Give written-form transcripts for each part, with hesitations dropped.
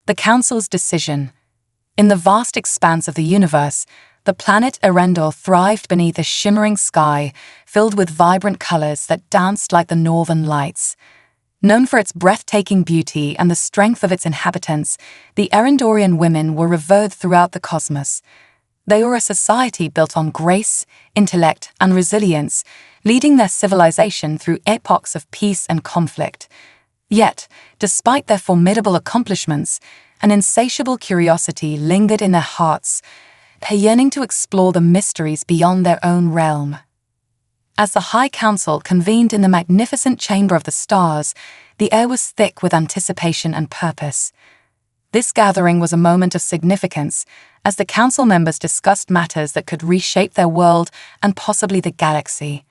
The Council's decision. In the vast expanse of the universe, the planet Erendor thrived beneath a shimmering sky filled with vibrant colors that danced like the northern lights. Known for its breathtaking beauty and the strength of its inhabitants, the Erendorian women were revered throughout the cosmos. They were a society built on grace, intellect, and resilience, leading their civilization through epochs of peace and conflict. Yet, despite their formidable accomplishments, an insatiable curiosity lingered in their hearts, a yearning to explore the mysteries beyond their own realm. As the High Council convened in the magnificent Chamber of the Stars, the air was thick with anticipation and purpose. This gathering was a moment of significance, as the Council members discussed matters that could reshape their world and possibly the galaxy.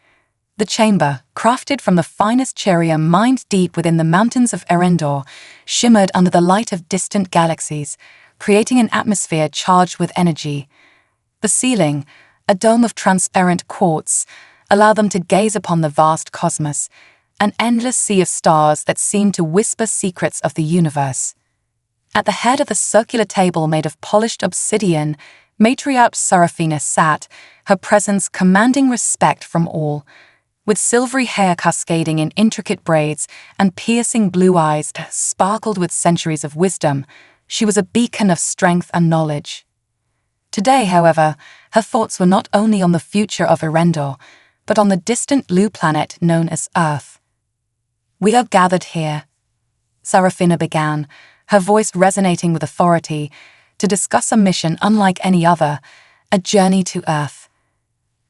The chamber, crafted from the finest cerium mined deep within the mountains of Erendor, shimmered under the light of distant galaxies, creating an atmosphere charged with energy. The ceiling, a dome of transparent quartz, allowed them to gaze upon the vast cosmos, an endless sea of stars that seemed to whisper secrets of the universe. At the head of the circular table made of polished obsidian, matriarch Seraphina sat, her presence commanding respect from all. With silvery hair cascading in intricate braids and piercing blue eyes that sparkled with centuries of wisdom, she was a beacon of strength and knowledge. Today, however, her thoughts were not only on the future of Erendor, but on the distant blue planet known as Earth. "We are gathered here," Seraphina began, her voice resonating with authority, to discuss a mission unlike any other, a journey to Earth.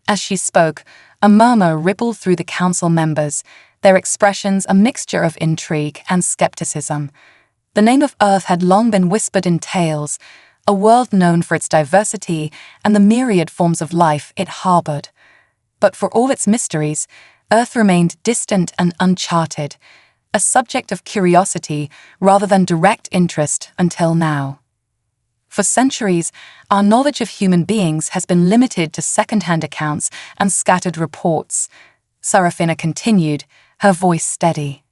As she spoke, a murmur rippled through the council members, their expressions a mixture of intrigue and skepticism. The name of Earth had long been whispered in tales, a world known for its diversity and the myriad forms of life it harbored. But for all its mysteries, Earth remained distant and uncharted, a subject of curiosity rather than direct interest until now. For centuries, our knowledge of human beings has been limited to second-hand accounts and scattered reports, Seraphina continued, her voice steady.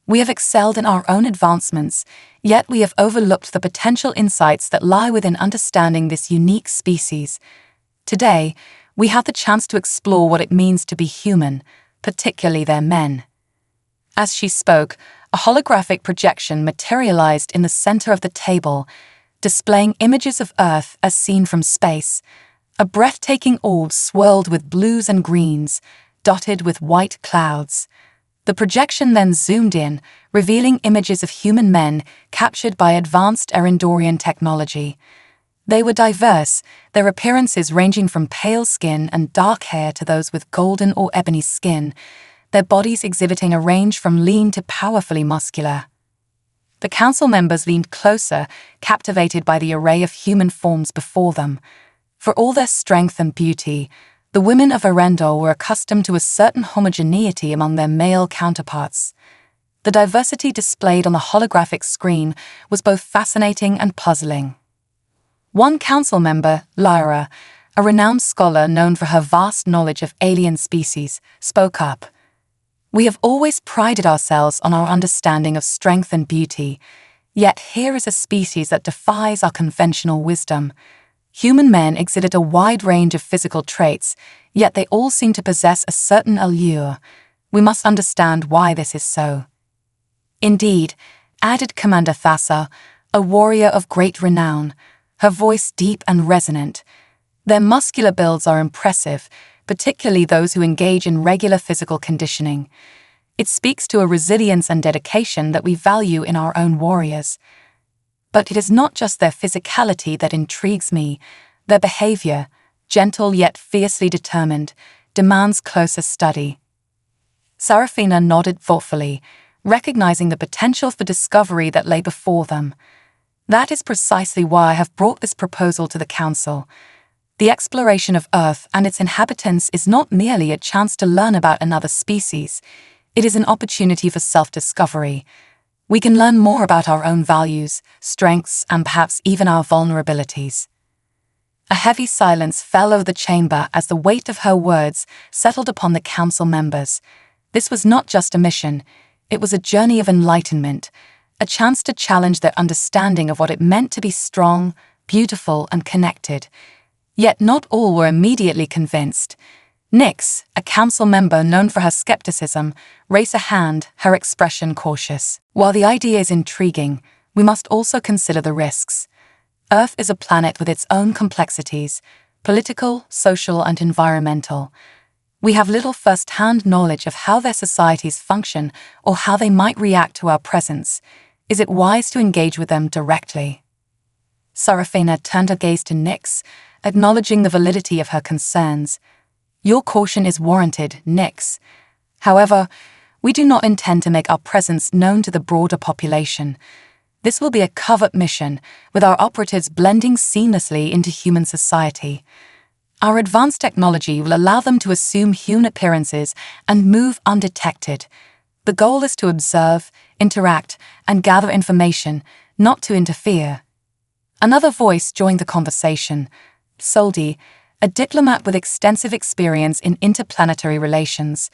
We have excelled in our own advancements, yet we have overlooked the potential insights that lie within understanding this unique species. Today, we have the chance to explore what it means to be human, particularly their men. As she spoke, a holographic projection materialized in the center of the table, displaying images of Earth as seen from space. A breathtaking orb swirled with blues and greens, dotted with white clouds. The projection then zoomed in, revealing images of human men captured by advanced Erendorian technology. They were diverse, their appearances ranging from pale skin and dark hair to those with golden or ebony skin, their bodies exhibiting a range from lean to powerfully muscular. The council members leaned closer, captivated by the array of human forms before them. For all their strength and beauty, the women of Erendor were accustomed to a certain homogeneity among their male counterparts. The diversity displayed on the holographic screen was both fascinating and puzzling. One council member, Lyra, a renowned scholar known for her vast knowledge of alien species, spoke up. We have always prided ourselves on our understanding of strength and beauty, yet here is a species that defies our conventional wisdom. Human men exhibit a wide range of physical traits, yet they all seem to possess a certain allure. We must understand why this is so. Indeed, added Commander Thassa, a warrior of great renown, her voice deep and resonant. Their muscular builds are impressive, particularly those who engage in regular physical conditioning. It speaks to a resilience and dedication that we value in our own warriors. But it is not just their physicality that intrigues me. Their behavior, gentle yet fiercely determined, demands closer study. Seraphina nodded thoughtfully, recognizing the potential for discovery that lay before them. That is precisely why I have brought this proposal to the Council. The exploration of Earth and its inhabitants is not merely a chance to learn about another species. It is an opportunity for self-discovery. We can learn more about our own values, strengths, and perhaps even our vulnerabilities. A heavy silence fell over the chamber as the weight of her words settled upon the council members. This was not just a mission, it was a journey of enlightenment, a chance to challenge their understanding of what it meant to be strong, beautiful, and connected. Yet not all were immediately convinced. Nix, a council member known for her skepticism, raised a hand, her expression cautious. While the idea is intriguing, we must also consider the risks. Earth is a planet with its own complexities, political, social, and environmental. We have little first-hand knowledge of how their societies function or how they might react to our presence. Is it wise to engage with them directly? Sarafina turned her gaze to Nix, acknowledging the validity of her concerns. Your caution is warranted, Nix. However, we do not intend to make our presence known to the broader population. This will be a covert mission, with our operatives blending seamlessly into human society. Our advanced technology will allow them to assume human appearances and move undetected. The goal is to observe, interact, and gather information, not to interfere. Another voice joined the conversation. Soldi, a diplomat with extensive experience in interplanetary relations.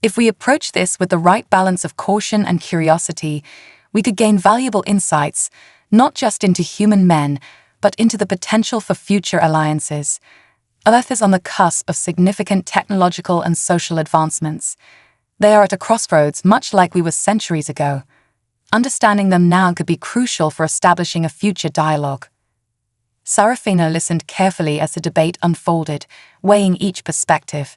If we approach this with the right balance of caution and curiosity, we could gain valuable insights, not just into human men, but into the potential for future alliances. Earth is on the cusp of significant technological and social advancements. They are at a crossroads, much like we were centuries ago. Understanding them now could be crucial for establishing a future dialogue. Sarafina listened carefully as the debate unfolded, weighing each perspective.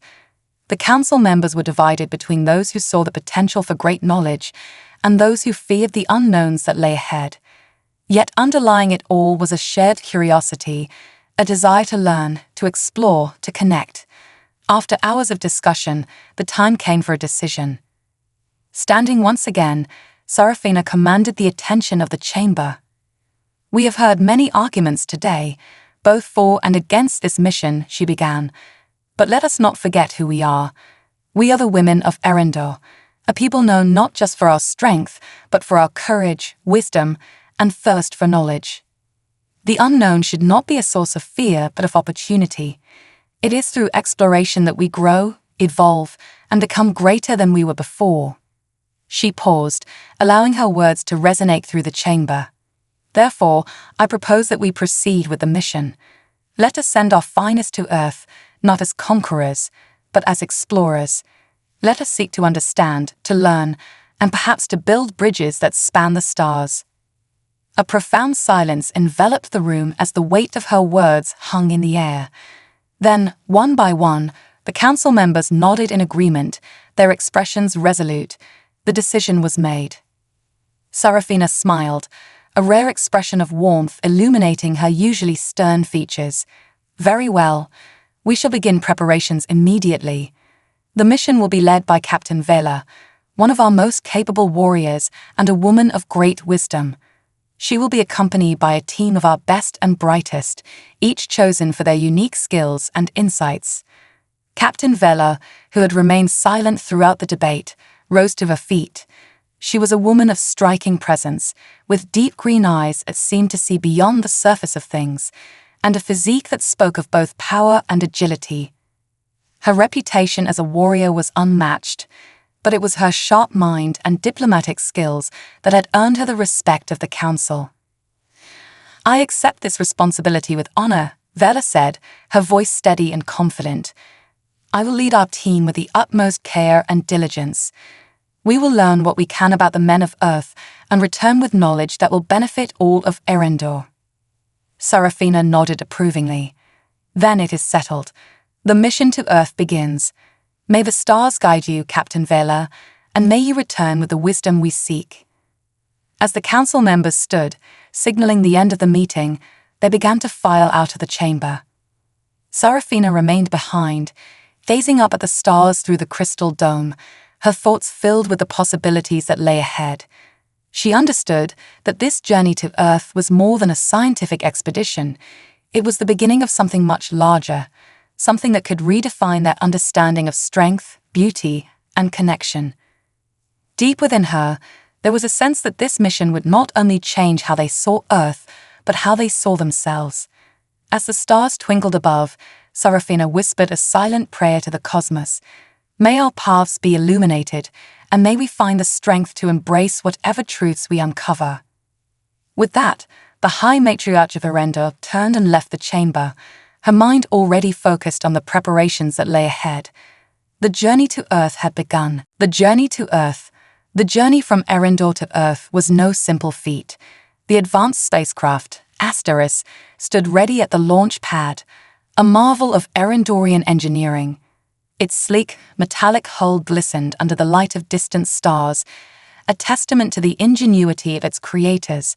The council members were divided between those who saw the potential for great knowledge and those who feared the unknowns that lay ahead. Yet underlying it all was a shared curiosity, a desire to learn, to explore, to connect. After hours of discussion, the time came for a decision. Standing once again, Sarafina commanded the attention of the chamber. We have heard many arguments today, both for and against this mission, she began. But let us not forget who we are. We are the women of Erendor, a people known not just for our strength, but for our courage, wisdom, and thirst for knowledge. The unknown should not be a source of fear, but of opportunity. It is through exploration that we grow, evolve, and become greater than we were before. She paused, allowing her words to resonate through the chamber. Therefore, I propose that we proceed with the mission. Let us send our finest to Earth, not as conquerors, but as explorers. Let us seek to understand, to learn, and perhaps to build bridges that span the stars. A profound silence enveloped the room as the weight of her words hung in the air. Then, one by one, the council members nodded in agreement, their expressions resolute. The decision was made. Sarafina smiled, a rare expression of warmth illuminating her usually stern features. Very well. We shall begin preparations immediately. The mission will be led by Captain Vela, one of our most capable warriors and a woman of great wisdom. She will be accompanied by a team of our best and brightest, each chosen for their unique skills and insights. Captain Vela, who had remained silent throughout the debate, rose to her feet. She was a woman of striking presence, with deep green eyes that seemed to see beyond the surface of things, and a physique that spoke of both power and agility. Her reputation as a warrior was unmatched, but it was her sharp mind and diplomatic skills that had earned her the respect of the council. I accept this responsibility with honor, Vela said, her voice steady and confident. I will lead our team with the utmost care and diligence. We will learn what we can about the men of Earth and return with knowledge that will benefit all of Erendor. Sarafina nodded approvingly. Then it is settled. The mission to Earth begins. May the stars guide you, Captain Vela, and may you return with the wisdom we seek. As the council members stood, signaling the end of the meeting, they began to file out of the chamber. Sarafina remained behind, gazing up at the stars through the crystal dome, her thoughts filled with the possibilities that lay ahead. She understood that this journey to Earth was more than a scientific expedition. It was the beginning of something much larger, something that could redefine their understanding of strength, beauty, and connection. Deep within her, there was a sense that this mission would not only change how they saw Earth, but how they saw themselves. As the stars twinkled above, Sarafina whispered a silent prayer to the cosmos. May our paths be illuminated, and may we find the strength to embrace whatever truths we uncover." With that, the High Matriarch of Arendelle turned and left the chamber, her mind already focused on the preparations that lay ahead. The journey to Earth had begun. The journey from Arendelle to Earth was no simple feat. The advanced spacecraft, Asteris, stood ready at the launch pad, a marvel of Arendorian engineering. Its sleek, metallic hull glistened under the light of distant stars, a testament to the ingenuity of its creators.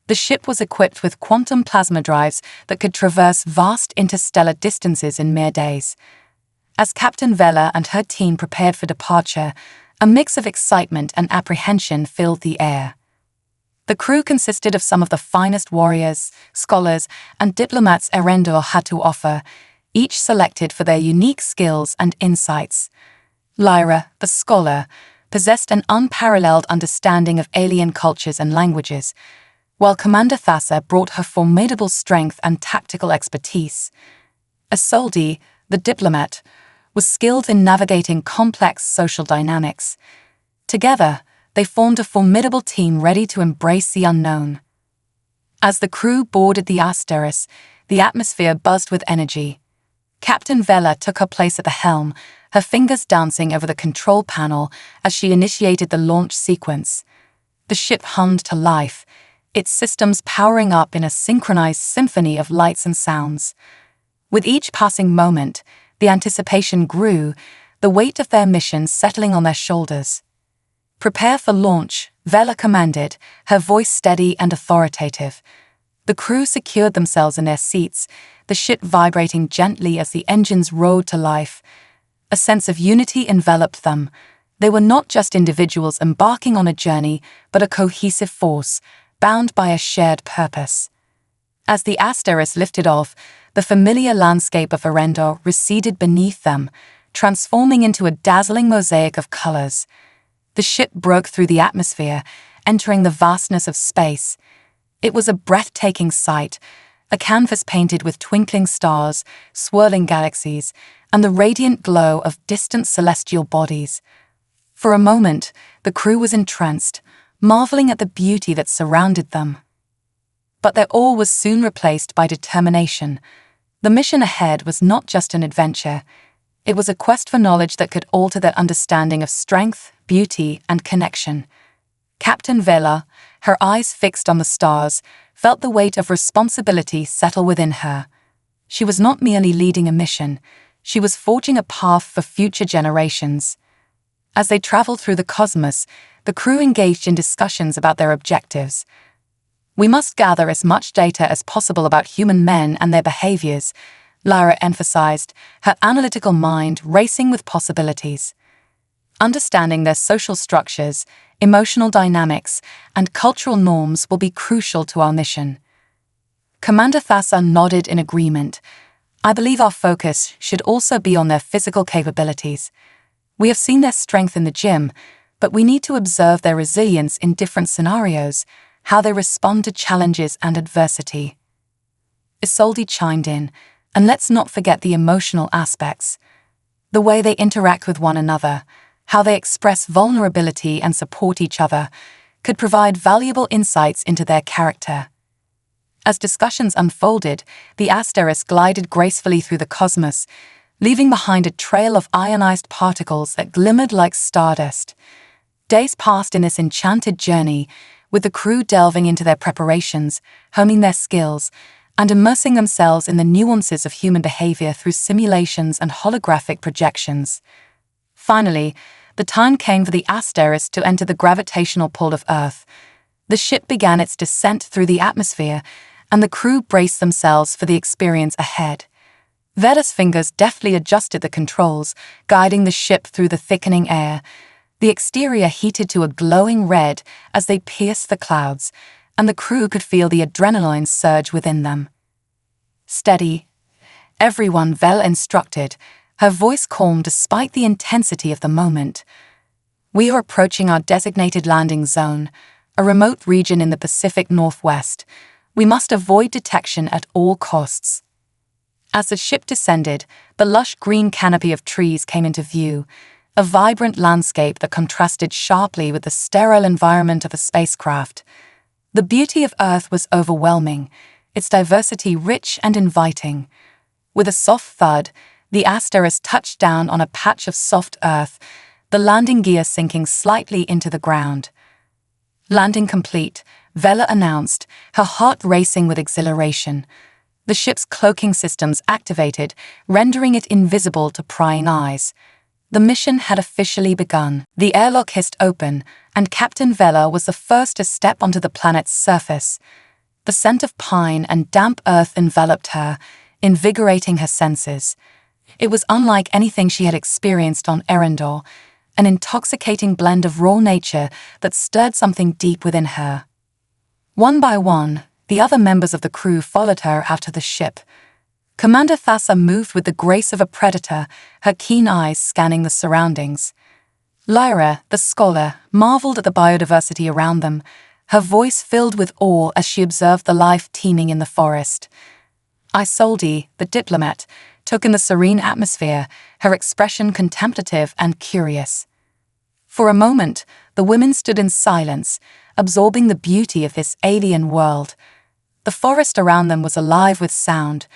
The ship was equipped with quantum plasma drives that could traverse vast interstellar distances in mere days. As Captain Vela and her team prepared for departure, a mix of excitement and apprehension filled the air. The crew consisted of some of the finest warriors, scholars, and diplomats Arendelle had to offer, each selected for their unique skills and insights. Lyra, the scholar, possessed an unparalleled understanding of alien cultures and languages, while Commander Thassa brought her formidable strength and tactical expertise. Isolde, the diplomat, was skilled in navigating complex social dynamics. Together, they formed a formidable team ready to embrace the unknown. As the crew boarded the Asteris, the atmosphere buzzed with energy. Captain Vela took her place at the helm, her fingers dancing over the control panel as she initiated the launch sequence. The ship hummed to life, its systems powering up in a synchronized symphony of lights and sounds. With each passing moment, the anticipation grew, the weight of their mission settling on their shoulders. "Prepare for launch," Vela commanded, her voice steady and authoritative. The crew secured themselves in their seats, the ship vibrating gently as the engines roared to life. A sense of unity enveloped them. They were not just individuals embarking on a journey, but a cohesive force, bound by a shared purpose. As the Asteris lifted off, the familiar landscape of Arendelle receded beneath them, transforming into a dazzling mosaic of colors. The ship broke through the atmosphere, entering the vastness of space. It was a breathtaking sight, a canvas painted with twinkling stars, swirling galaxies, and the radiant glow of distant celestial bodies. For a moment, the crew was entranced, marveling at the beauty that surrounded them. But their awe was soon replaced by determination. The mission ahead was not just an adventure. It was a quest for knowledge that could alter their understanding of strength, beauty, and connection. Captain Vela, her eyes fixed on the stars, felt the weight of responsibility settle within her. She was not merely leading a mission, she was forging a path for future generations. As they traveled through the cosmos, the crew engaged in discussions about their objectives. "We must gather as much data as possible about human men and their behaviors," Lyra emphasized, her analytical mind racing with possibilities. Understanding their social structures, emotional dynamics, and cultural norms will be crucial to our mission. Commander Thassa nodded in agreement. "I believe our focus should also be on their physical capabilities. We have seen their strength in the gym, but we need to observe their resilience in different scenarios, how they respond to challenges and adversity." Isolde chimed in, "And let's not forget the emotional aspects. The way they interact with one another, how they express vulnerability and support each other, could provide valuable insights into their character." As discussions unfolded, the Asteris glided gracefully through the cosmos, leaving behind a trail of ionized particles that glimmered like stardust. Days passed in this enchanted journey, with the crew delving into their preparations, honing their skills, and immersing themselves in the nuances of human behavior through simulations and holographic projections. Finally, the time came for the Asteris to enter the gravitational pull of Earth. The ship began its descent through the atmosphere, and the crew braced themselves for the experience ahead. Vela's fingers deftly adjusted the controls, guiding the ship through the thickening air. The exterior heated to a glowing red as they pierced the clouds, and the crew could feel the adrenaline surge within them. "Steady, everyone," Vela instructed, her voice calm despite the intensity of the moment. "We are approaching our designated landing zone, a remote region in the Pacific Northwest. We must avoid detection at all costs." As the ship descended, the lush green canopy of trees came into view. a vibrant landscape that contrasted sharply with the sterile environment of a spacecraft. The beauty of Earth was overwhelming, its diversity rich and inviting. With a soft thud, the Asteris touched down on a patch of soft earth, the landing gear sinking slightly into the ground. Landing complete, Vela announced, her heart racing with exhilaration. The ship's cloaking systems activated, rendering it invisible to prying eyes. The mission had officially begun. The airlock hissed open, and Captain Vela was the first to step onto the planet's surface. The scent of pine and damp earth enveloped her, invigorating her senses. It was unlike anything she had experienced on Erendor, an intoxicating blend of raw nature that stirred something deep within her. One by one, the other members of the crew followed her out to the ship. Commander Thassa moved with the grace of a predator, her keen eyes scanning the surroundings. Lyra, the scholar, marveled at the biodiversity around them, her voice filled with awe as she observed the life teeming in the forest. Isolde, the diplomat, took in the serene atmosphere, her expression contemplative and curious. For a moment, the women stood in silence, absorbing the beauty of this alien world. The forest around them was alive with sound,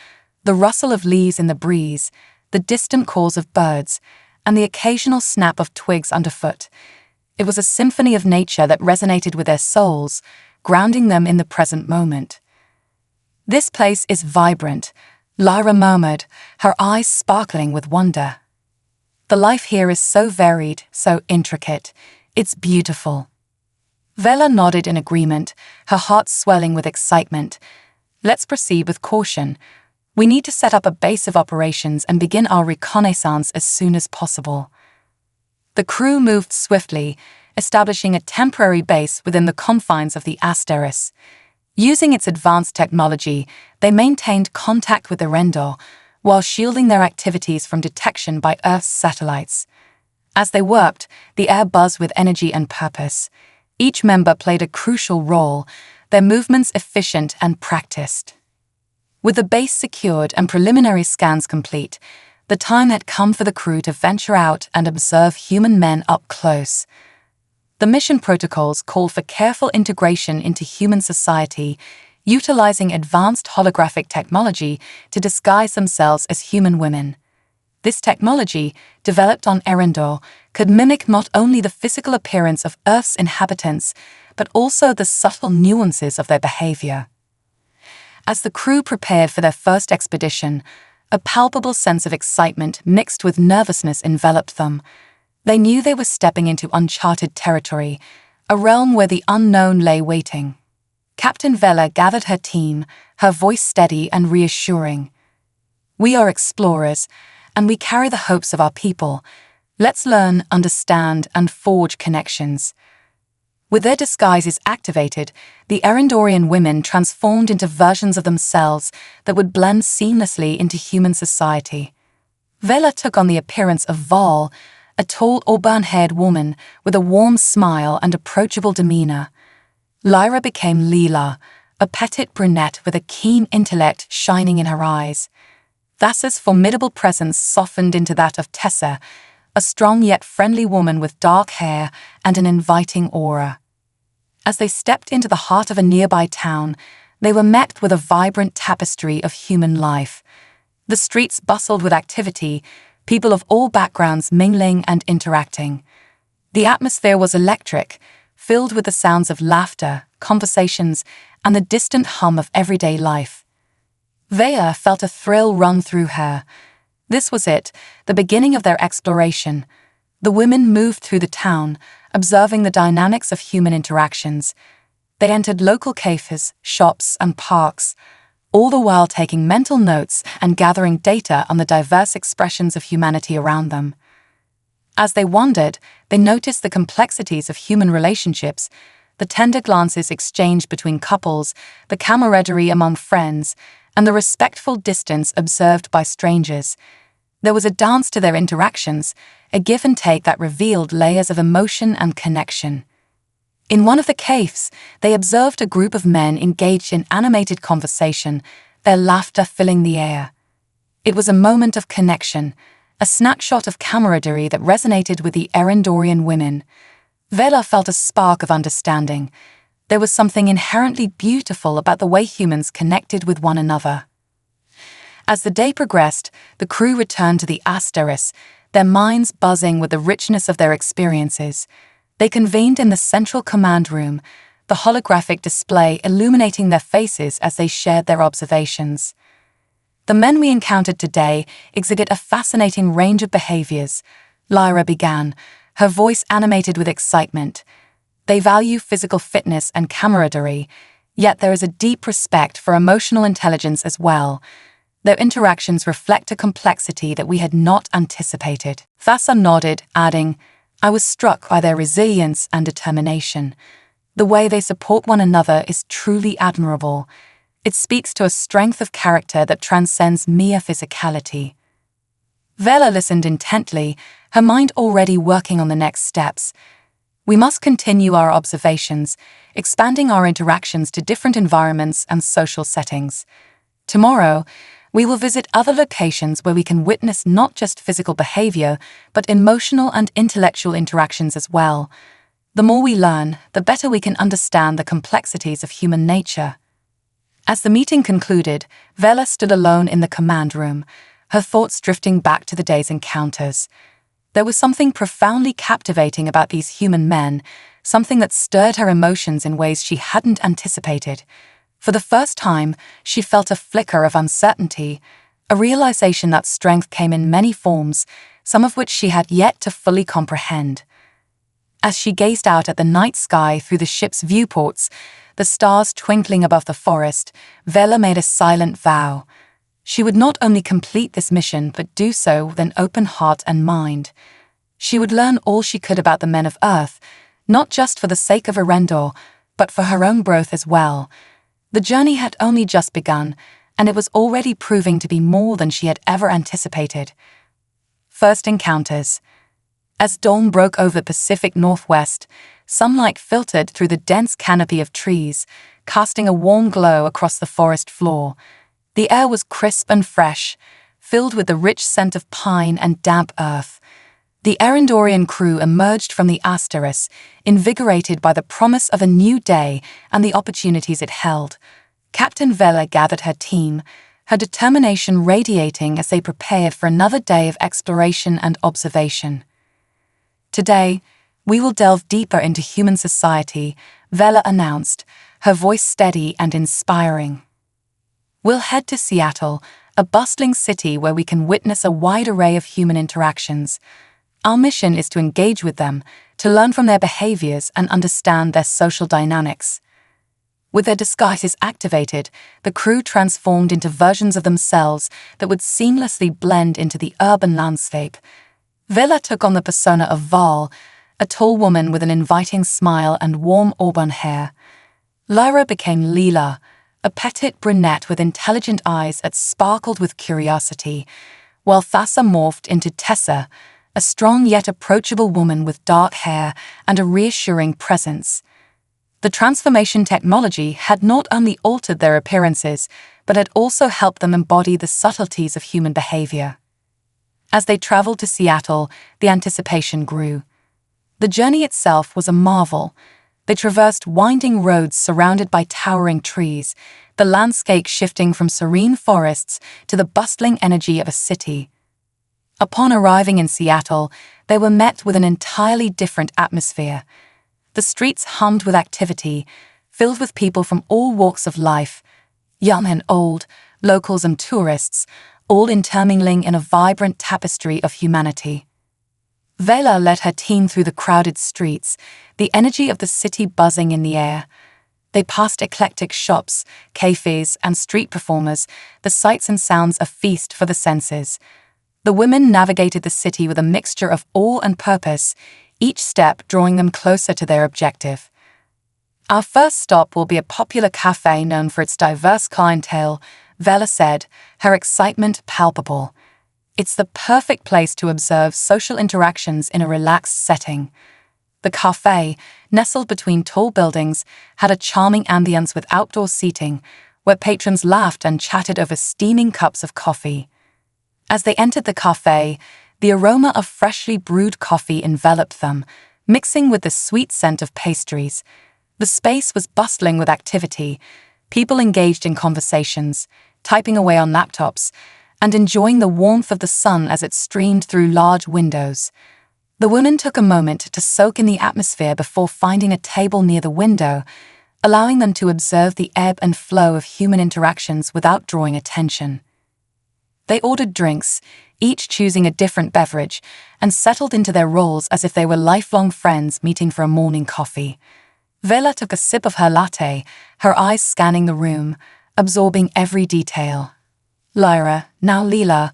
the rustle of leaves in the breeze, the distant calls of birds, and the occasional snap of twigs underfoot. It was a symphony of nature that resonated with their souls, grounding them in the present moment. "This place is vibrant," Lyra murmured, her eyes sparkling with wonder. "The life here is so varied, so intricate. It's beautiful." Vela nodded in agreement, her heart swelling with excitement. "Let's proceed with caution. We need to set up a base of operations and begin our reconnaissance as soon as possible." The crew moved swiftly, establishing a temporary base within the confines of the Asteris. Using its advanced technology, they maintained contact with Erendor, while shielding their activities from detection by Earth's satellites. As they worked, the air buzzed with energy and purpose. Each member played a crucial role, their movements efficient and practiced. With the base secured and preliminary scans complete, the time had come for the crew to venture out and observe human men up close. The mission protocols called for careful integration into human society, utilizing advanced holographic technology to disguise themselves as human women. This technology, developed on Erendor, could mimic not only the physical appearance of Earth's inhabitants, but also the subtle nuances of their behavior. As the crew prepared for their first expedition, a palpable sense of excitement mixed with nervousness enveloped them. They knew they were stepping into uncharted territory, a realm where the unknown lay waiting. Captain Vela gathered her team, her voice steady and reassuring. "We are explorers, and we carry the hopes of our people. Let's learn, understand, and forge connections." With their disguises activated, the Erendorian women transformed into versions of themselves that would blend seamlessly into human society. Vela took on the appearance of Vol, a tall auburn-haired woman with a warm smile and approachable demeanor. Lyra became Leela, a petite brunette with a keen intellect shining in her eyes. Thassa's formidable presence softened into that of Tessa, a strong yet friendly woman with dark hair and an inviting aura. As they stepped into the heart of a nearby town, they were met with a vibrant tapestry of human life. The streets bustled with activity, people of all backgrounds mingling and interacting. The atmosphere was electric, filled with the sounds of laughter, conversations, and the distant hum of everyday life. Vea felt a thrill run through her. This was it, the beginning of their exploration. The women moved through the town, observing the dynamics of human interactions. They entered local cafes, shops, and parks, all the while taking mental notes and gathering data on the diverse expressions of humanity around them. As they wandered, they noticed the complexities of human relationships, the tender glances exchanged between couples, the camaraderie among friends, and the respectful distance observed by strangers. There was a dance to their interactions, a give and take that revealed layers of emotion and connection. In one of the cafes, they observed a group of men engaged in animated conversation, their laughter filling the air. It was a moment of connection, a snapshot of camaraderie that resonated with the Erendorian women. Vela felt a spark of understanding. There was something inherently beautiful about the way humans connected with one another. As the day progressed, the crew returned to the Asteris, their minds buzzing with the richness of their experiences. They convened in the central command room, the holographic display illuminating their faces as they shared their observations. The men we encountered today exhibit a fascinating range of behaviors, Lyra began, her voice animated with excitement. They value physical fitness and camaraderie, yet there is a deep respect for emotional intelligence as well. Their interactions reflect a complexity that we had not anticipated. Thassa nodded, adding, I was struck by their resilience and determination. The way they support one another is truly admirable. It speaks to a strength of character that transcends mere physicality. Vela listened intently, her mind already working on the next steps. We must continue our observations, expanding our interactions to different environments and social settings. Tomorrow, we will visit other locations where we can witness not just physical behavior, but emotional and intellectual interactions as well. The more we learn, the better we can understand the complexities of human nature. As the meeting concluded, Vela stood alone in the command room, her thoughts drifting back to the day's encounters. There was something profoundly captivating about these human men, something that stirred her emotions in ways she hadn't anticipated. For the first time, she felt a flicker of uncertainty, a realization that strength came in many forms, some of which she had yet to fully comprehend. As she gazed out at the night sky through the ship's viewports, the stars twinkling above the forest, Vela made a silent vow. She would not only complete this mission, but do so with an open heart and mind. She would learn all she could about the men of Earth, not just for the sake of Erendor, but for her own growth as well. The journey had only just begun, and it was already proving to be more than she had ever anticipated. First encounters. As dawn broke over the Pacific Northwest, sunlight filtered through the dense canopy of trees, casting a warm glow across the forest floor. The air was crisp and fresh, filled with the rich scent of pine and damp earth. The Erendorian crew emerged from the Asteris, invigorated by the promise of a new day and the opportunities it held. Captain Vela gathered her team, her determination radiating as they prepared for another day of exploration and observation. Today, we will delve deeper into human society, Vela announced, her voice steady and inspiring. We'll head to Seattle, a bustling city where we can witness a wide array of human interactions. Our mission is to engage with them, to learn from their behaviors and understand their social dynamics. With their disguises activated, the crew transformed into versions of themselves that would seamlessly blend into the urban landscape. Vela took on the persona of Val, a tall woman with an inviting smile and warm auburn hair. Lyra became Leela, a petite brunette with intelligent eyes that sparkled with curiosity, while Thassa morphed into Tessa, a strong yet approachable woman with dark hair and a reassuring presence. The transformation technology had not only altered their appearances, but had also helped them embody the subtleties of human behavior. As they traveled to Seattle, the anticipation grew. The journey itself was a marvel. They traversed winding roads surrounded by towering trees, the landscape shifting from serene forests to the bustling energy of a city. Upon arriving in Seattle, they were met with an entirely different atmosphere. The streets hummed with activity, filled with people from all walks of life, young and old, locals and tourists, all intermingling in a vibrant tapestry of humanity. Vela led her team through the crowded streets, the energy of the city buzzing in the air. They passed eclectic shops, cafes, and street performers, the sights and sounds a feast for the senses. The women navigated the city with a mixture of awe and purpose, each step drawing them closer to their objective. Our first stop will be a popular cafe known for its diverse clientele, Vela said, her excitement palpable. It's the perfect place to observe social interactions in a relaxed setting. The cafe, nestled between tall buildings, had a charming ambience with outdoor seating, where patrons laughed and chatted over steaming cups of coffee. As they entered the cafe, The aroma of freshly brewed coffee enveloped them, mixing with the sweet scent of pastries. The space was bustling with activity, people engaged in conversations, typing away on laptops, and enjoying the warmth of the sun as it streamed through large windows. The women took a moment to soak in the atmosphere before finding a table near the window, allowing them to observe the ebb and flow of human interactions without drawing attention. They ordered drinks, each choosing a different beverage, and settled into their roles as if they were lifelong friends meeting for a morning coffee. Vela took a sip of her latte, her eyes scanning the room, absorbing every detail. Lyra, now Leela,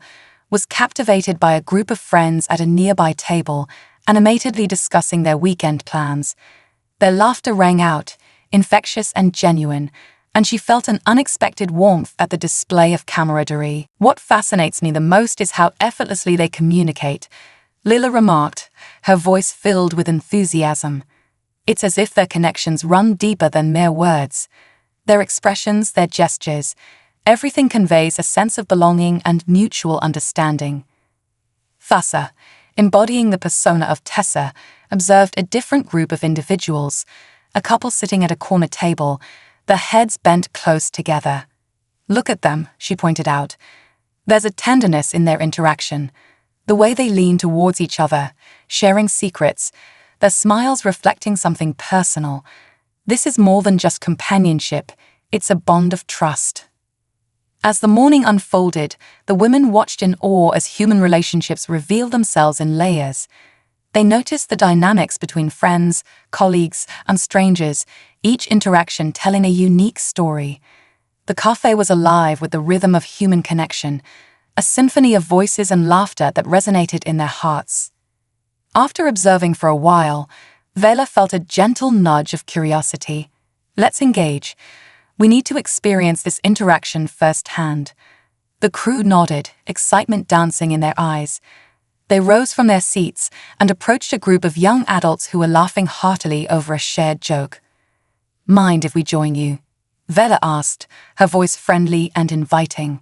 was captivated by a group of friends at a nearby table, animatedly discussing their weekend plans. Their laughter rang out, infectious and genuine, and she felt an unexpected warmth at the display of camaraderie. "What fascinates me the most is how effortlessly they communicate," Leela remarked, her voice filled with enthusiasm. "It's as if their connections run deeper than mere words. Their expressions, their gestures, everything conveys a sense of belonging and mutual understanding." Thassa, embodying the persona of Tessa, observed a different group of individuals, a couple sitting at a corner table, their heads bent close together. "Look at them," she pointed out. "There's a tenderness in their interaction, the way they lean towards each other, sharing secrets, their smiles reflecting something personal. This is more than just companionship, it's a bond of trust." As the morning unfolded, the women watched in awe as human relationships revealed themselves in layers. They noticed the dynamics between friends, colleagues, and strangers, each interaction telling a unique story. The cafe was alive with the rhythm of human connection, a symphony of voices and laughter that resonated in their hearts. After observing for a while, Vela felt a gentle nudge of curiosity. "Let's engage. We need to experience this interaction firsthand." The crew nodded, excitement dancing in their eyes. They rose from their seats and approached a group of young adults who were laughing heartily over a shared joke. "Mind if we join you?" Vela asked, her voice friendly and inviting.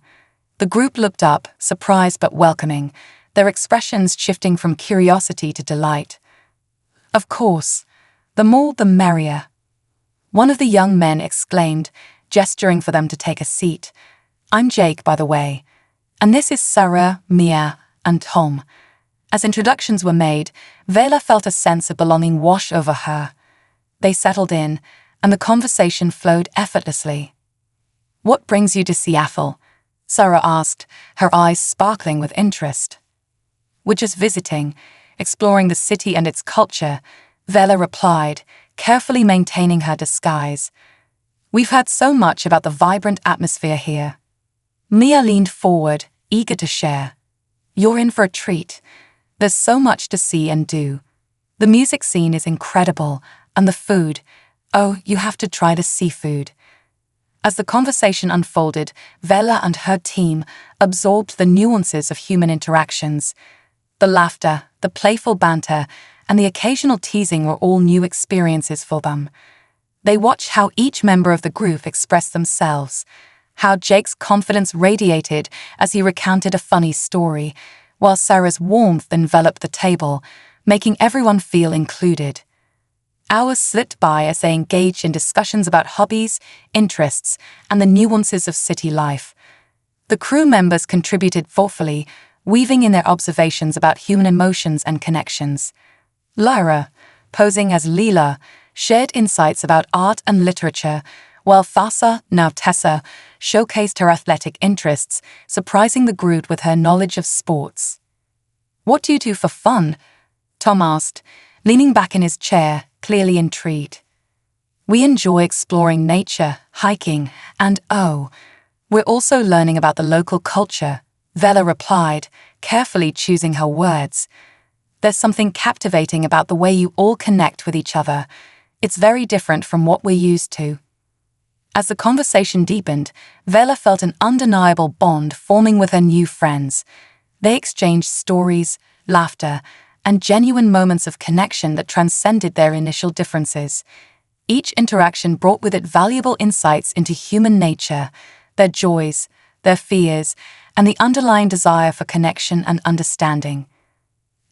The group looked up, surprised but welcoming, their expressions shifting from curiosity to delight. "Of course, the more the merrier," one of the young men exclaimed, gesturing for them to take a seat. "I'm Jake, by the way, and this is Sarah, Mia, and Tom." As introductions were made, Vela felt a sense of belonging wash over her. They settled in, and the conversation flowed effortlessly. "What brings you to Seattle?" Sarah asked, her eyes sparkling with interest. "We're just visiting, exploring the city and its culture," Vela replied, carefully maintaining her disguise. "We've heard so much about the vibrant atmosphere here." Mia leaned forward, eager to share. "You're in for a treat. There's so much to see and do. The music scene is incredible, and the food, oh, you have to try the seafood." As the conversation unfolded, Vela and her team absorbed the nuances of human interactions. The laughter, the playful banter, and the occasional teasing were all new experiences for them. They watched how each member of the group expressed themselves, how Jake's confidence radiated as he recounted a funny story, while Sarah's warmth enveloped the table, making everyone feel included. Hours slipped by as they engaged in discussions about hobbies, interests, and the nuances of city life. The crew members contributed thoughtfully, weaving in their observations about human emotions and connections. Lyra, posing as Leela, shared insights about art and literature, while Thassa, now Tessa, showcased her athletic interests, surprising the group with her knowledge of sports. "What do you do for fun?" Tom asked, leaning back in his chair, clearly intrigued. "We enjoy exploring nature, hiking, and we're also learning about the local culture," Vela replied, carefully choosing her words. "There's something captivating about the way you all connect with each other. It's very different from what we're used to." As the conversation deepened, Vela felt an undeniable bond forming with her new friends. They exchanged stories, laughter, and genuine moments of connection that transcended their initial differences. Each interaction brought with it valuable insights into human nature, their joys, their fears, and the underlying desire for connection and understanding.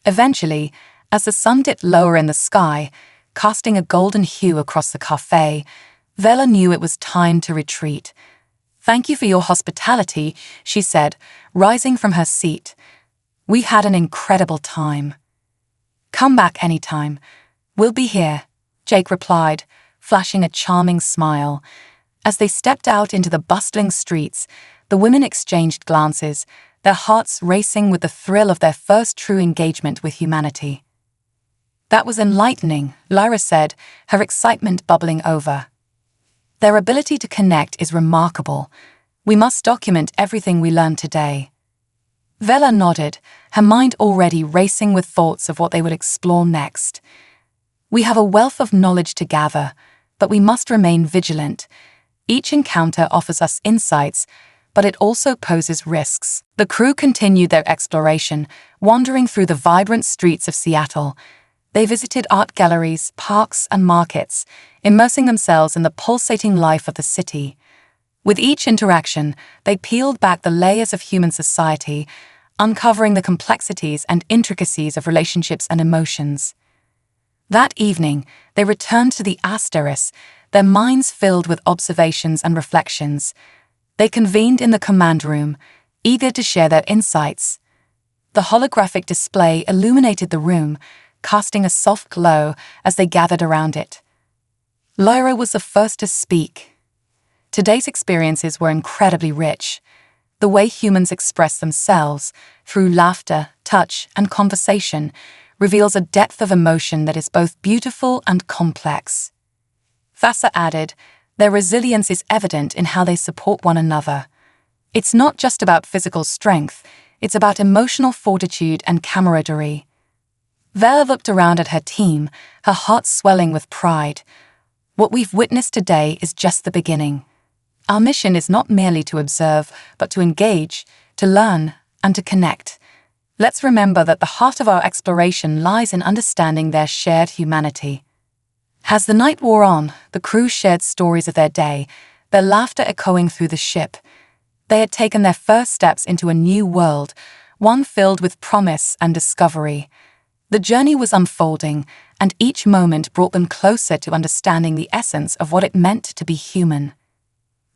Eventually, as the sun dipped lower in the sky, casting a golden hue across the cafe, Vela knew it was time to retreat. "Thank you for your hospitality," she said, rising from her seat. "We had an incredible time." "Come back anytime. We'll be here," Jake replied, flashing a charming smile. As they stepped out into the bustling streets, the women exchanged glances, their hearts racing with the thrill of their first true engagement with humanity. "That was enlightening," Lyra said, her excitement bubbling over. "Their ability to connect is remarkable. We must document everything we learned today." Vela nodded, her mind already racing with thoughts of what they would explore next. "We have a wealth of knowledge to gather, but we must remain vigilant. Each encounter offers us insights, but it also poses risks." The crew continued their exploration, wandering through the vibrant streets of Seattle. They visited art galleries, parks, and markets, immersing themselves in the pulsating life of the city. With each interaction, they peeled back the layers of human society, uncovering the complexities and intricacies of relationships and emotions. That evening, they returned to the Asterisk, their minds filled with observations and reflections. They convened in the command room, eager to share their insights. The holographic display illuminated the room, casting a soft glow as they gathered around it. Lyra was the first to speak. Today's experiences were incredibly rich. The way humans express themselves, through laughter, touch, and conversation, reveals a depth of emotion that is both beautiful and complex. Thassa added, "Their resilience is evident in how they support one another. It's not just about physical strength, it's about emotional fortitude and camaraderie." Vela looked around at her team, her heart swelling with pride. "What we've witnessed today is just the beginning. Our mission is not merely to observe, but to engage, to learn, and to connect. Let's remember that the heart of our exploration lies in understanding their shared humanity." As the night wore on, the crew shared stories of their day, their laughter echoing through the ship. They had taken their first steps into a new world, one filled with promise and discovery. The journey was unfolding, and each moment brought them closer to understanding the essence of what it meant to be human.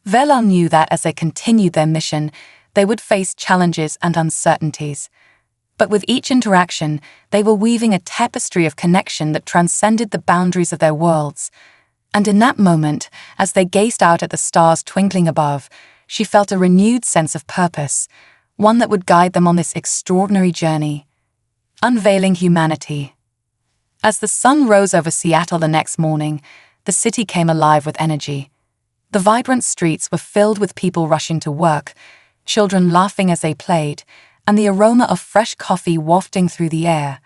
Vela knew that as they continued their mission, they would face challenges and uncertainties. But with each interaction, they were weaving a tapestry of connection that transcended the boundaries of their worlds. And in that moment, as they gazed out at the stars twinkling above, she felt a renewed sense of purpose, one that would guide them on this extraordinary journey. Unveiling humanity. As the sun rose over Seattle the next morning, the city came alive with energy. The vibrant streets were filled with people rushing to work, children laughing as they played, and the aroma of fresh coffee wafting through the air.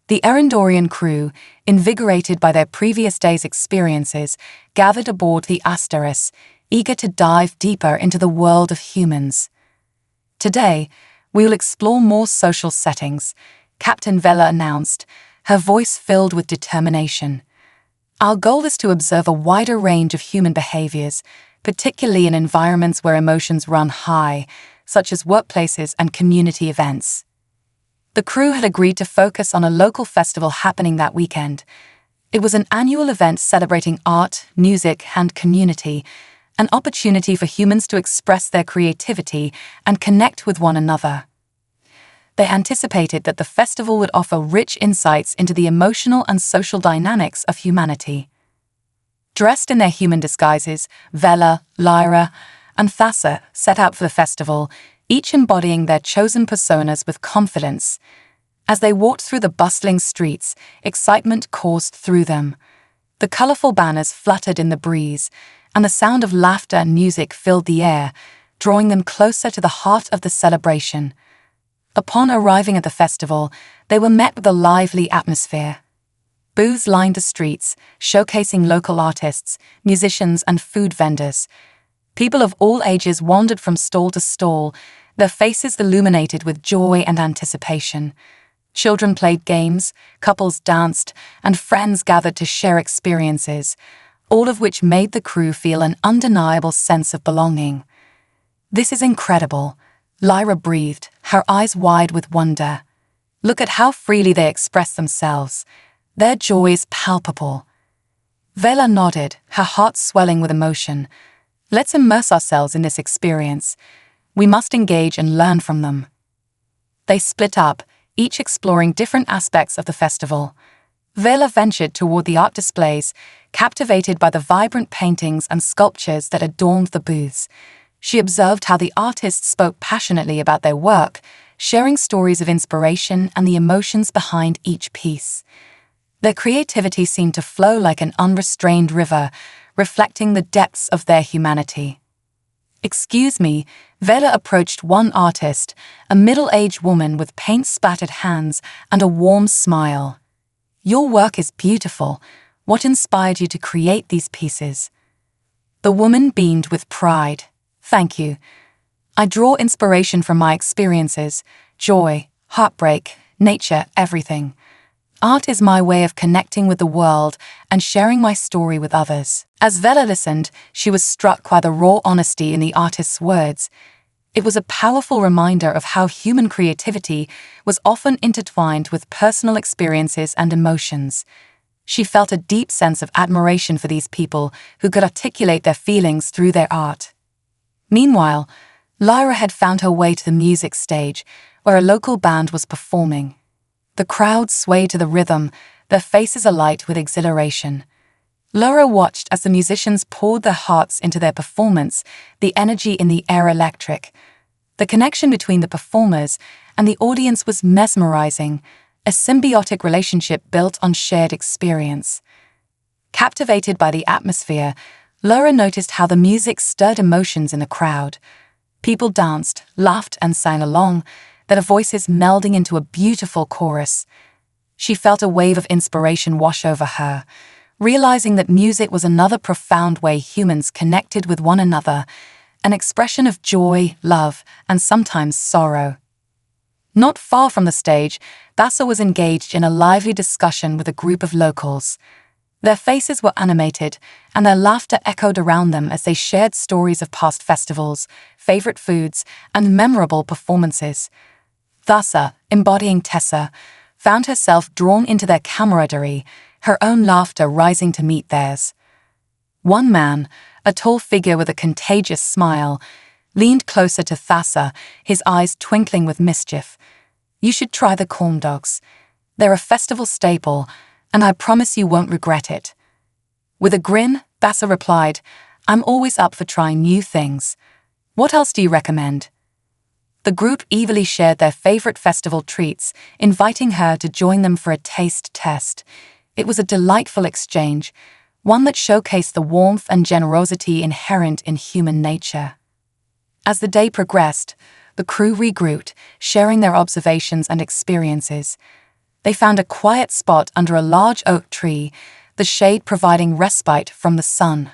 The Arendorian crew, invigorated by their previous day's experiences, gathered aboard the Asterisk, eager to dive deeper into the world of humans. "Today, we will explore more social settings," Captain Vela announced, her voice filled with determination. "Our goal is to observe a wider range of human behaviors, particularly in environments where emotions run high, such as workplaces and community events." The crew had agreed to focus on a local festival happening that weekend. It was an annual event celebrating art, music, and community, an opportunity for humans to express their creativity and connect with one another. They anticipated that the festival would offer rich insights into the emotional and social dynamics of humanity. Dressed in their human disguises, Vela, Lyra, and Thassa set out for the festival, each embodying their chosen personas with confidence. As they walked through the bustling streets, excitement coursed through them. The colorful banners fluttered in the breeze, and the sound of laughter and music filled the air, drawing them closer to the heart of the celebration. Upon arriving at the festival, they were met with a lively atmosphere. Booths lined the streets, showcasing local artists, musicians, and food vendors. People of all ages wandered from stall to stall, their faces illuminated with joy and anticipation. Children played games, couples danced, and friends gathered to share experiences, all of which made the crew feel an undeniable sense of belonging. "This is incredible," Lyra breathed, her eyes wide with wonder. Look at how freely they express themselves. Their joy is palpable. Vela nodded, her heart swelling with emotion. Let's immerse ourselves in this experience. We must engage and learn from them. They split up, each exploring different aspects of the festival. Vela ventured toward the art displays, captivated by the vibrant paintings and sculptures that adorned the booths. She observed how the artists spoke passionately about their work, sharing stories of inspiration and the emotions behind each piece. Their creativity seemed to flow like an unrestrained river, reflecting the depths of their humanity. "Excuse me," Vela approached one artist, a middle-aged woman with paint-spattered hands and a warm smile. "Your work is beautiful. What inspired you to create these pieces?" The woman beamed with pride. "Thank you. I draw inspiration from my experiences, joy, heartbreak, nature, everything. Art is my way of connecting with the world and sharing my story with others." As Vela listened, she was struck by the raw honesty in the artist's words. It was a powerful reminder of how human creativity was often intertwined with personal experiences and emotions. She felt a deep sense of admiration for these people who could articulate their feelings through their art. Meanwhile, Lyra had found her way to the music stage, where a local band was performing. The crowd swayed to the rhythm, their faces alight with exhilaration. Lyra watched as the musicians poured their hearts into their performance, the energy in the air electric. The connection between the performers and the audience was mesmerizing, a symbiotic relationship built on shared experience. Captivated by the atmosphere, Lyra noticed how the music stirred emotions in the crowd. People danced, laughed, and sang along, their voices melding into a beautiful chorus. She felt a wave of inspiration wash over her, realizing that music was another profound way humans connected with one another, an expression of joy, love, and sometimes sorrow. Not far from the stage, Thassa was engaged in a lively discussion with a group of locals. Their faces were animated, and their laughter echoed around them as they shared stories of past festivals, favorite foods, and memorable performances. Thassa, embodying Tessa, found herself drawn into their camaraderie, her own laughter rising to meet theirs. One man, a tall figure with a contagious smile, leaned closer to Thassa, his eyes twinkling with mischief. "You should try the corn dogs. They're a festival staple, and I promise you won't regret it." With a grin, Thassa replied, "I'm always up for trying new things. What else do you recommend?" The group eagerly shared their favorite festival treats, inviting her to join them for a taste test. It was a delightful exchange, one that showcased the warmth and generosity inherent in human nature. As the day progressed, the crew regrouped, sharing their observations and experiences. They found a quiet spot under a large oak tree, the shade providing respite from the sun.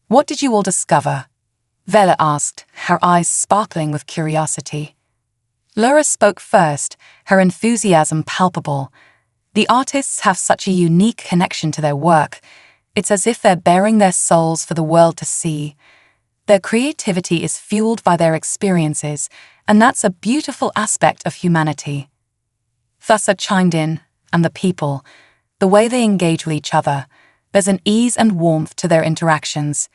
"What did you all discover?" Vela asked, her eyes sparkling with curiosity. Lyra spoke first, her enthusiasm palpable. "The artists have such a unique connection to their work. It's as if they're bearing their souls for the world to see. Their creativity is fueled by their experiences, and that's a beautiful aspect of humanity." Thassa chimed in, and the people, the way they engage with each other, there's an ease and warmth to their interactions.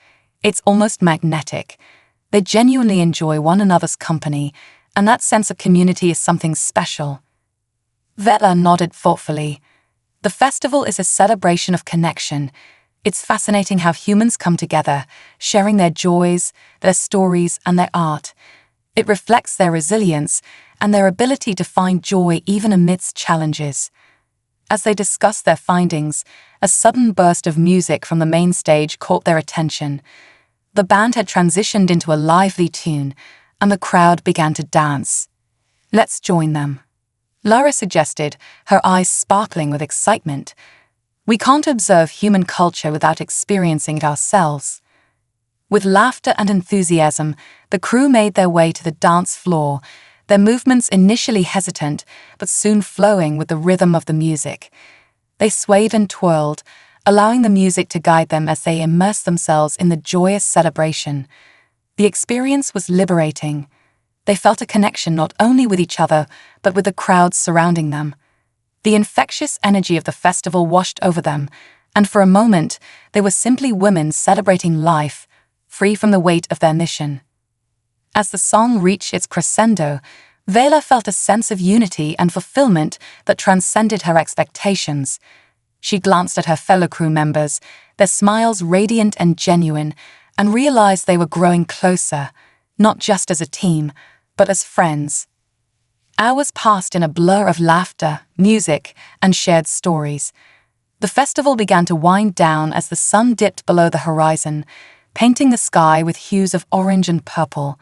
It's almost magnetic. They genuinely enjoy one another's company, and that sense of community is something special. Vela nodded thoughtfully. The festival is a celebration of connection. It's fascinating how humans come together, sharing their joys, their stories, and their art. It reflects their resilience and their ability to find joy even amidst challenges. As they discussed their findings, a sudden burst of music from the main stage caught their attention. The band had transitioned into a lively tune, and the crowd began to dance. "Let's join them," Lyra suggested, her eyes sparkling with excitement. "We can't observe human culture without experiencing it ourselves." With laughter and enthusiasm, the crew made their way to the dance floor, their movements initially hesitant, but soon flowing with the rhythm of the music. They swayed and twirled, allowing the music to guide them as they immersed themselves in the joyous celebration. The experience was liberating. They felt a connection not only with each other, but with the crowds surrounding them. The infectious energy of the festival washed over them, and for a moment, they were simply women celebrating life, free from the weight of their mission. As the song reached its crescendo, Vela felt a sense of unity and fulfillment that transcended her expectations. She glanced at her fellow crew members, their smiles radiant and genuine, and realized they were growing closer, not just as a team, but as friends. Hours passed in a blur of laughter, music, and shared stories. The festival began to wind down as the sun dipped below the horizon, painting the sky with hues of orange and purple.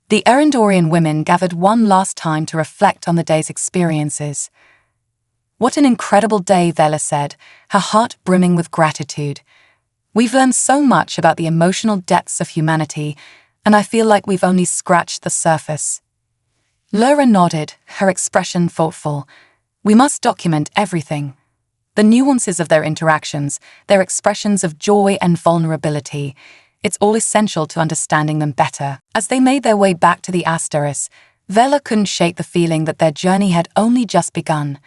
The Erendorian women gathered one last time to reflect on the day's experiences. "What an incredible day," Vela said, her heart brimming with gratitude. "We've learned so much about the emotional depths of humanity, and I feel like we've only scratched the surface." Lyra nodded, her expression thoughtful. "We must document everything. The nuances of their interactions, their expressions of joy and vulnerability. It's all essential to understanding them better." As they made their way back to the Asteris, Vela couldn't shake the feeling that their journey had only just begun.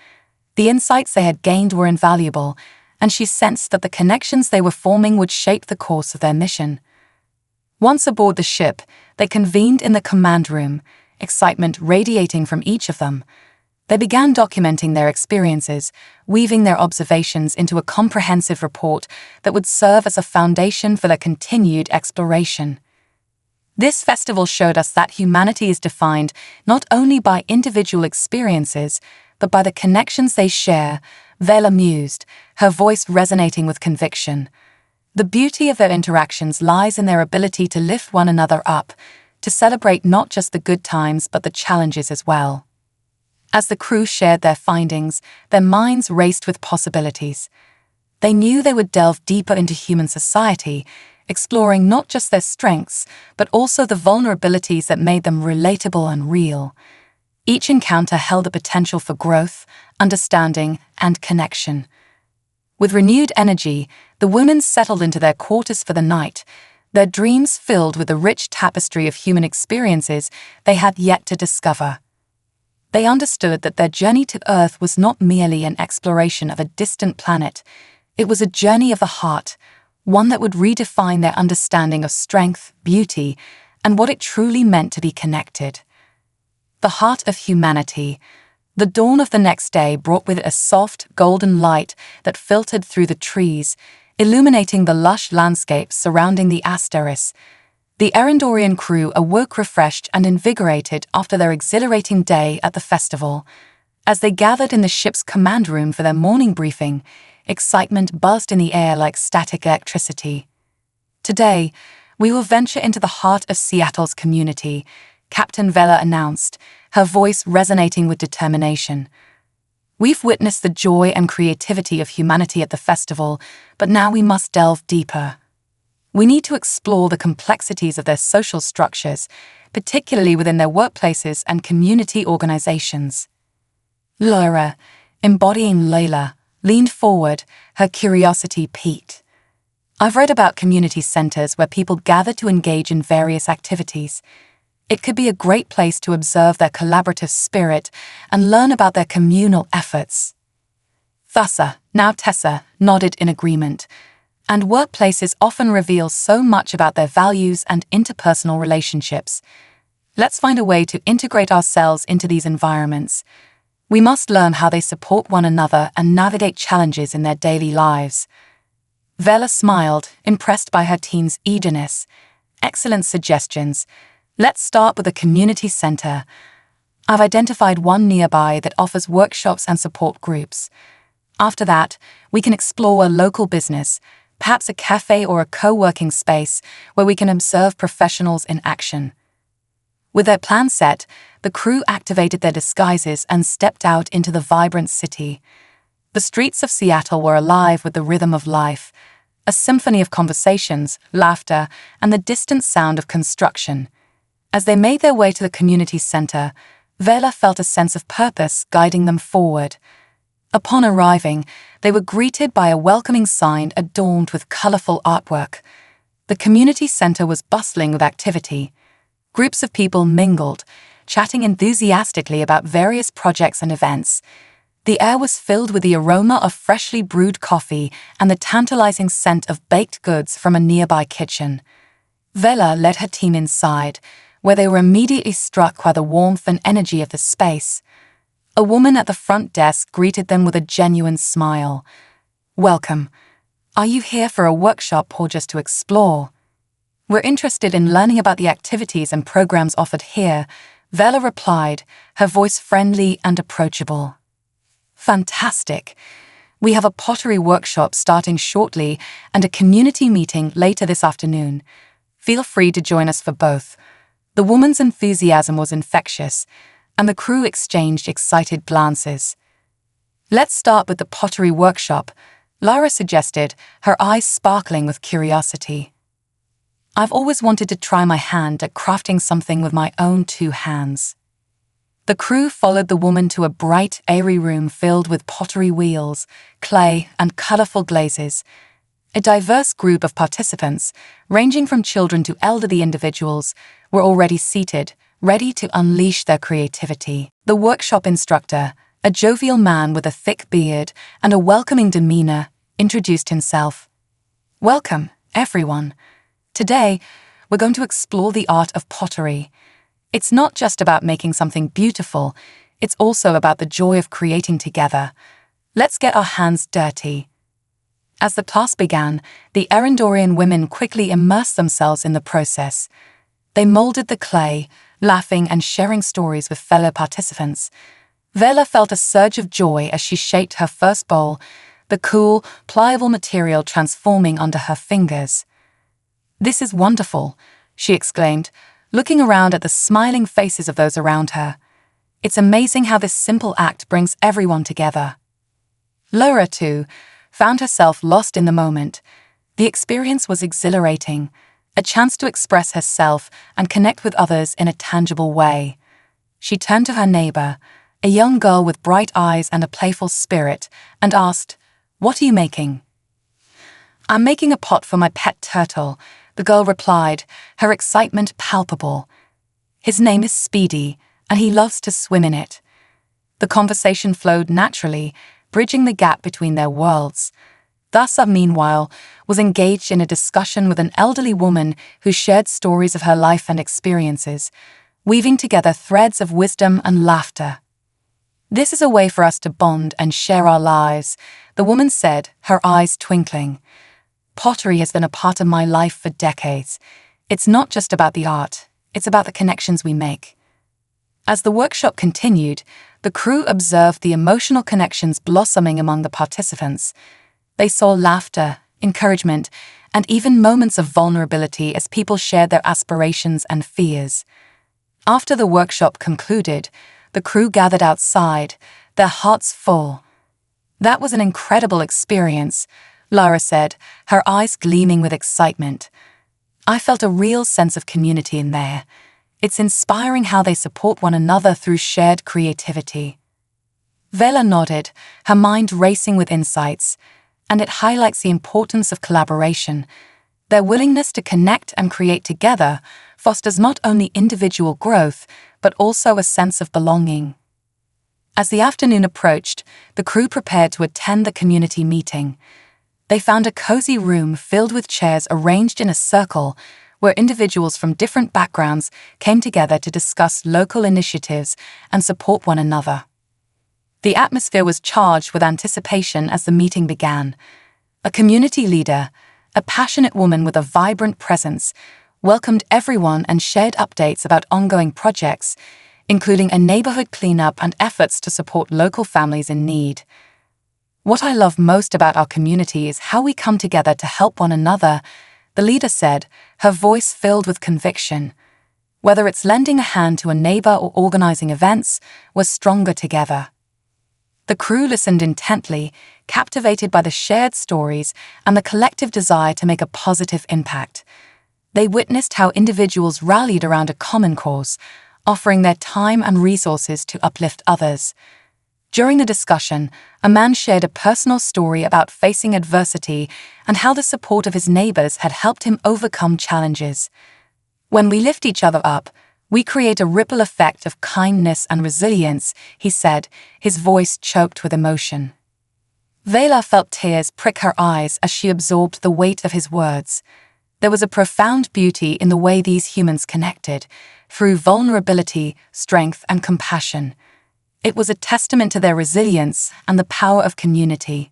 The insights they had gained were invaluable, and she sensed that the connections they were forming would shape the course of their mission. Once aboard the ship, they convened in the command room, excitement radiating from each of them. They began documenting their experiences, weaving their observations into a comprehensive report that would serve as a foundation for their continued exploration. This festival showed us that humanity is defined not only by individual experiences, but by the connections they share, Vela mused, her voice resonating with conviction. The beauty of their interactions lies in their ability to lift one another up, to celebrate not just the good times but the challenges as well. As the crew shared their findings, their minds raced with possibilities. They knew they would delve deeper into human society, exploring not just their strengths, but also the vulnerabilities that made them relatable and real. Each encounter held the potential for growth, understanding, and connection. With renewed energy, the women settled into their quarters for the night, their dreams filled with the rich tapestry of human experiences they had yet to discover. They understood that their journey to Earth was not merely an exploration of a distant planet. It was a journey of the heart, one that would redefine their understanding of strength, beauty, and what it truly meant to be connected. The heart of humanity. The dawn of the next day brought with it a soft, golden light that filtered through the trees, illuminating the lush landscape surrounding the Asteris. The Erendorian crew awoke refreshed and invigorated after their exhilarating day at the festival. As they gathered in the ship's command room for their morning briefing, excitement buzzed in the air like static electricity. "Today, we will venture into the heart of Seattle's community," Captain Vela announced, her voice resonating with determination. "We've witnessed the joy and creativity of humanity at the festival, but now we must delve deeper. We need to explore the complexities of their social structures, particularly within their workplaces and community organizations." Lyra, embodying Layla, leaned forward, her curiosity piqued. "I've read about community centers where people gather to engage in various activities. It could be a great place to observe their collaborative spirit and learn about their communal efforts." Thassa, now Tessa, nodded in agreement. "And workplaces often reveal so much about their values and interpersonal relationships. Let's find a way to integrate ourselves into these environments. We must learn how they support one another and navigate challenges in their daily lives." Vela smiled, impressed by her team's eagerness. "Excellent suggestions. Let's start with a community center. I've identified one nearby that offers workshops and support groups. After that, we can explore a local business, perhaps a cafe or a co-working space where we can observe professionals in action." With their plan set, the crew activated their disguises and stepped out into the vibrant city. The streets of Seattle were alive with the rhythm of life, a symphony of conversations, laughter, and the distant sound of construction. As they made their way to the community center, Vela felt a sense of purpose guiding them forward. Upon arriving, they were greeted by a welcoming sign adorned with colorful artwork. The community center was bustling with activity. Groups of people mingled, chatting enthusiastically about various projects and events. The air was filled with the aroma of freshly brewed coffee and the tantalizing scent of baked goods from a nearby kitchen. Vela led her team inside, where they were immediately struck by the warmth and energy of the space. A woman at the front desk greeted them with a genuine smile. "Welcome. Are you here for a workshop or just to explore?" "We're interested in learning about the activities and programs offered here," Vela replied, her voice friendly and approachable. "Fantastic. We have a pottery workshop starting shortly and a community meeting later this afternoon. Feel free to join us for both." The woman's enthusiasm was infectious, and the crew exchanged excited glances. "Let's start with the pottery workshop," Lara suggested, her eyes sparkling with curiosity. "I've always wanted to try my hand at crafting something with my own two hands." The crew followed the woman to a bright, airy room filled with pottery wheels, clay, and colorful glazes. A diverse group of participants, ranging from children to elderly individuals, were already seated, ready to unleash their creativity. The workshop instructor, a jovial man with a thick beard and a welcoming demeanor, introduced himself. "Welcome, everyone. Today, we're going to explore the art of pottery. It's not just about making something beautiful, it's also about the joy of creating together. Let's get our hands dirty." As the class began, the Arendorian women quickly immersed themselves in the process. They molded the clay, laughing and sharing stories with fellow participants. Vela felt a surge of joy as she shaped her first bowl, the cool, pliable material transforming under her fingers. "This is wonderful," she exclaimed, looking around at the smiling faces of those around her. "It's amazing how this simple act brings everyone together." Laura, too, found herself lost in the moment. The experience was exhilarating, a chance to express herself and connect with others in a tangible way. She turned to her neighbor, a young girl with bright eyes and a playful spirit, and asked, "What are you making?" "I'm making a pot for my pet turtle," the girl replied, her excitement palpable. "His name is Speedy, and he loves to swim in it." The conversation flowed naturally, bridging the gap between their worlds. Thassa, meanwhile, was engaged in a discussion with an elderly woman who shared stories of her life and experiences, weaving together threads of wisdom and laughter. "This is a way for us to bond and share our lives," the woman said, her eyes twinkling. "Pottery has been a part of my life for decades. It's not just about the art, it's about the connections we make." As the workshop continued, the crew observed the emotional connections blossoming among the participants. They saw laughter, encouragement, and even moments of vulnerability as people shared their aspirations and fears. After the workshop concluded, the crew gathered outside, their hearts full. "That was an incredible experience," Lara said, her eyes gleaming with excitement. "I felt a real sense of community in there. It's inspiring how they support one another through shared creativity." Vela nodded, her mind racing with insights, and it highlights the importance of collaboration. Their willingness to connect and create together fosters not only individual growth, but also a sense of belonging. As the afternoon approached, the crew prepared to attend the community meeting. They found a cozy room filled with chairs arranged in a circle, where individuals from different backgrounds came together to discuss local initiatives and support one another. The atmosphere was charged with anticipation as the meeting began. A community leader, a passionate woman with a vibrant presence, welcomed everyone and shared updates about ongoing projects, including a neighborhood cleanup and efforts to support local families in need. "What I love most about our community is how we come together to help one another," the leader said, her voice filled with conviction. "Whether it's lending a hand to a neighbor or organizing events, we're stronger together." The crew listened intently, captivated by the shared stories and the collective desire to make a positive impact. They witnessed how individuals rallied around a common cause, offering their time and resources to uplift others. During the discussion, a man shared a personal story about facing adversity and how the support of his neighbors had helped him overcome challenges. "When we lift each other up, We create a ripple effect of kindness and resilience, he said, his voice choked with emotion. Vela felt tears prick her eyes as she absorbed the weight of his words. There was a profound beauty in the way these humans connected, through vulnerability, strength, and compassion. It was a testament to their resilience and the power of community.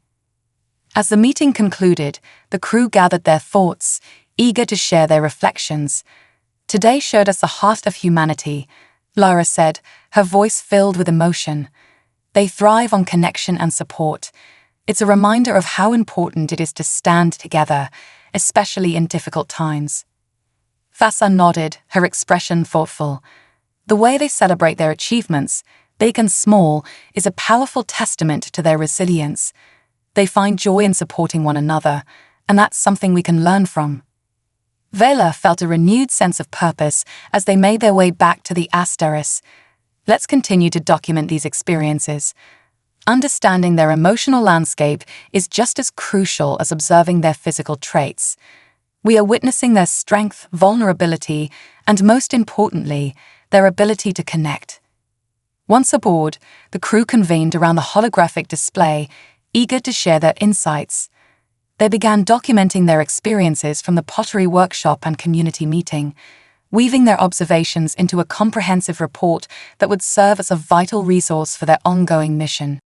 As the meeting concluded, the crew gathered their thoughts, eager to share their reflections. "Today showed us the heart of humanity," Lara said, her voice filled with emotion. "They thrive on connection and support. It's a reminder of how important it is to stand together, especially in difficult times." Thassa nodded, her expression thoughtful. The way they celebrate their achievements, big and small, is a powerful testament to their resilience. They find joy in supporting one another, and that's something we can learn from. Vela felt a renewed sense of purpose as they made their way back to the Asteris. Let's continue to document these experiences. Understanding their emotional landscape is just as crucial as observing their physical traits. We are witnessing their strength, vulnerability, and most importantly, their ability to connect. Once aboard, the crew convened around the holographic display, eager to share their insights. They began documenting their experiences from the pottery workshop and community meeting, weaving their observations into a comprehensive report that would serve as a vital resource for their ongoing mission.